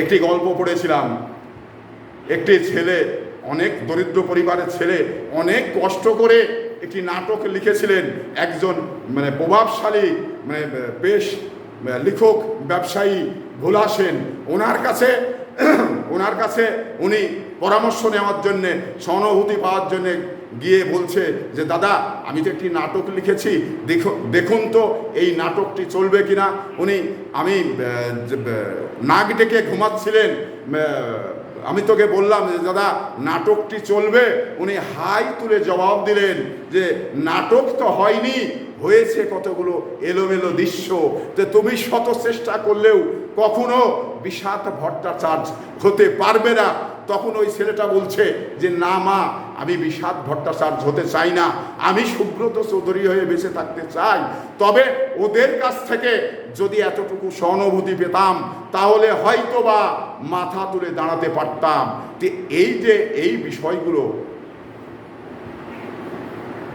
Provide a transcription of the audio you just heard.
একটি গল্প পড়েছিলাম। একটি ছেলে, অনেক দরিদ্র পরিবারের ছেলে, অনেক কষ্ট করে একটি নাটক লিখেছিলেন। একজন প্রভাবশালী বেশ লেখক ব্যবসায়ী ভোলা সেন, ওনার কাছে উনি পরামর্শ নেওয়ার জন্যে, সহানুভূতি পাওয়ার জন্যে গিয়ে বলছে যে দাদা, আমি তো একটি নাটক লিখেছি, দেখুন তো এই নাটকটি চলবে কিনা। আমি নাক ডেকে ঘুমাচ্ছিলেন, আমি তোকে বললাম যে দাদা নাটকটি চলবে। উনি হাই তুলে জবাব দিলেন যে নাটক তো হয়নি, হয়েছে কতগুলো এলোমেলো দৃশ্য, যে তুমি শত চেষ্টা করলেও কখনো বিষাদ ভট্টাচার্য হতে পারবে না। তখন ওই ছেলেটা বলছে যে না মা, আমি বিষাদ ভট্টাচার্য হতে চাই না, আমি সুব্রত চৌধুরী হয়ে বেঁচে থাকতে চাই। তবে ওদের কাছ থেকে যদি এতটুকু সহানুভূতি পেতাম তাহলে হয়তো বা মাথা তুলে দাঁড়াতে পারতাম। এই যে এই বিষয়গুলো